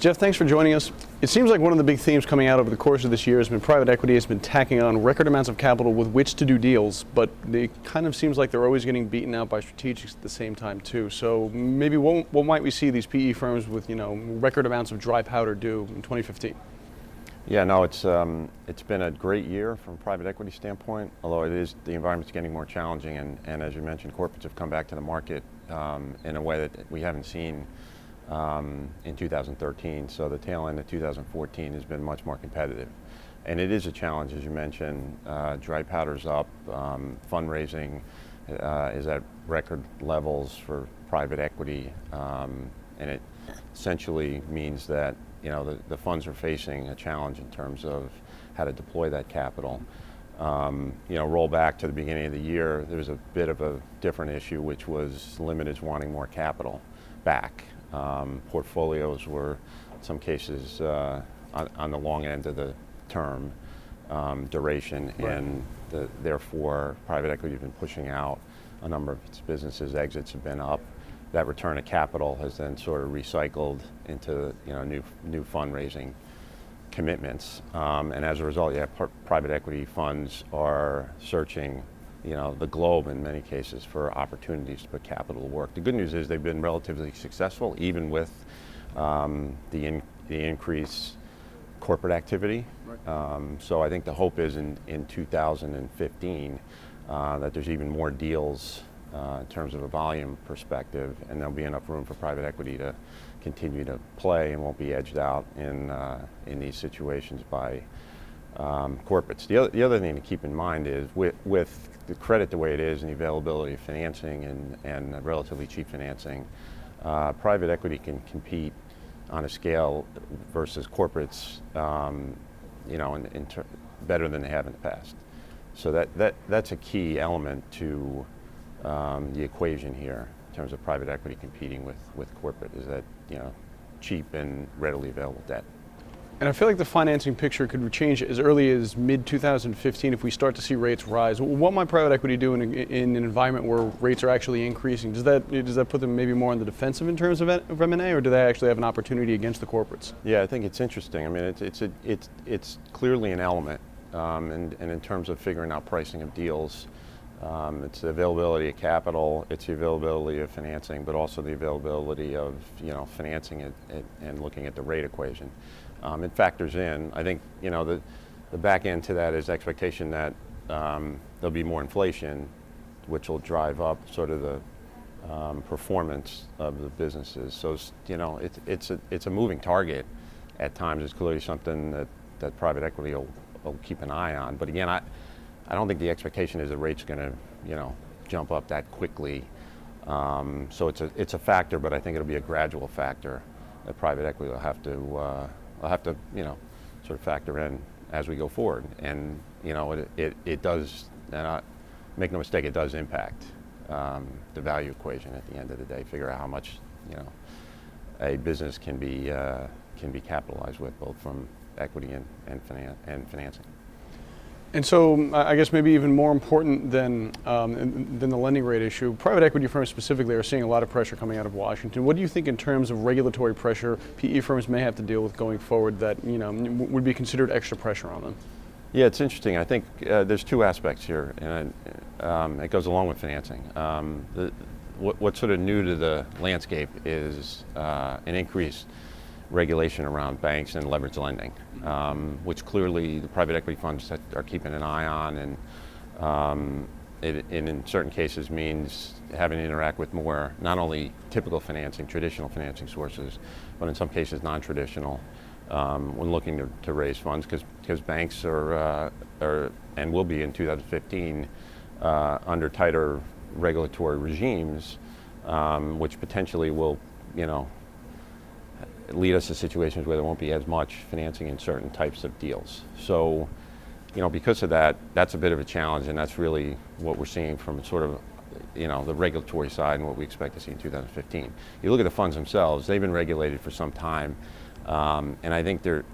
Jeff, thanks for joining us. It seems like one of the big themes coming out over the course of this year has been private equity has been tacking on record amounts of capital with which to do deals, but it kind of seems like they're always getting beaten out by strategics at the same time too. So maybe what might we see these PE firms with record amounts of dry powder do in 2015? Yeah, no, it's been a great year from a private equity standpoint, although the environment's getting more challenging, and as you mentioned, corporates have come back to the market in a way that we haven't seen in 2013. So the tail end of 2014 has been much more competitive. And it is a challenge, as you mentioned. Dry powder's up, fundraising is at record levels for private equity, and it essentially means that the funds are facing a challenge in terms of how to deploy that capital. Roll back to the beginning of the year, there was a bit of a different issue, which was limiteds wanting more capital back. Portfolios were, in some cases, on the long end of the term duration, right. And therefore private equity has been pushing out a number of its businesses. Exits have been up. That return of capital has then sort of recycled into new fundraising commitments, and as a result, private equity funds are searching the globe in many cases for opportunities to put capital to work. The good news is they've been relatively successful, even with the increased corporate activity. Right. So I think the hope is in 2015 that there's even more deals in terms of a volume perspective, and there'll be enough room for private equity to continue to play and won't be edged out in these situations by corporates. The other thing to keep in mind is with the credit the way it is and the availability of financing and relatively cheap financing, private equity can compete on a scale versus corporates better than they have in the past. So that's a key element to the equation here in terms of private equity competing with corporate, is that cheap and readily available debt. And I feel like the financing picture could change as early as mid-2015 if we start to see rates rise. What might private equity do in an environment where rates are actually increasing? Does that put them maybe more on the defensive in terms of M&A, or do they actually have an opportunity against the corporates? Yeah, I think it's interesting. I mean, it's clearly an element, and in terms of figuring out pricing of deals, it's the availability of capital, it's the availability of financing, but also the availability of financing it and looking at the rate equation. It factors in. I think the back end to that is expectation that there'll be more inflation, which will drive up sort of the performance of the businesses. So it's a moving target at times. It's clearly something that private equity will keep an eye on. But again, I don't think the expectation is the rate's going to jump up that quickly. So it's a factor, but I think it'll be a gradual factor that private equity will have to sort of factor in as we go forward. And it does, and make no mistake, it does impact the value equation at the end of the day. Figure out how much a business can be capitalized with, both from equity and financing. And so I guess maybe even more important than the lending rate issue, private equity firms specifically are seeing a lot of pressure coming out of Washington. What do you think in terms of regulatory pressure PE firms may have to deal with going forward that would be considered extra pressure on them? Yeah, it's interesting. I think there's two aspects here, and it goes along with financing. What's sort of new to the landscape is an increased regulation around banks and leverage lending, which clearly the private equity funds are keeping an eye on, and it in certain cases means having to interact with more, not only typical financing, traditional financing sources, but in some cases non-traditional, when looking to raise funds, because banks are and will be in 2015 under tighter regulatory regimes, which potentially will lead us to situations where there won't be as much financing in certain types of deals. So, because of that, that's a bit of a challenge, and that's really what we're seeing from sort of, the regulatory side and what we expect to see in 2015. You look at the funds themselves; they've been regulated for some time, and I think they're,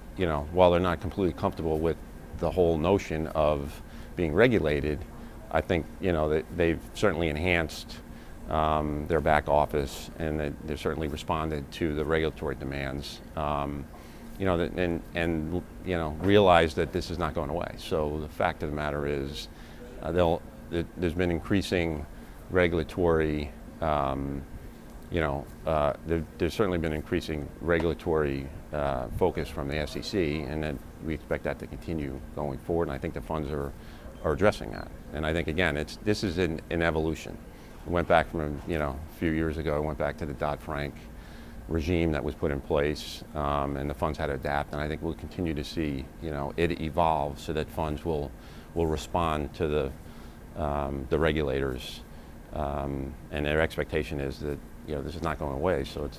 while they're not completely comfortable with the whole notion of being regulated, I think, they've certainly enhanced their back office, and they've certainly responded to the regulatory demands. Realize that this is not going away. So the fact of the matter is, there's been increasing regulatory, there's certainly been increasing regulatory focus from the SEC, and that we expect that to continue going forward. And I think the funds are addressing that. And I think again, this is an evolution. It went back from a few years ago. It went back to the Dodd-Frank regime that was put in place, and the funds had to adapt. And I think we'll continue to see it evolve so that funds will respond to the regulators, and their expectation is that this is not going away. So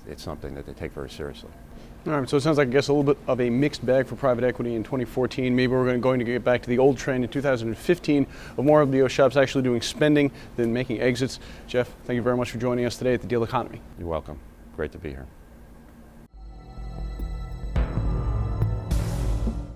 it's something that they take very seriously. All right, so it sounds like, I guess, a little bit of a mixed bag for private equity in 2014. Maybe we're going to get back to the old trend in 2015 of more of the shops actually doing spending than making exits. Jeff, thank you very much for joining us today at the Deal Economy. You're welcome. Great to be here.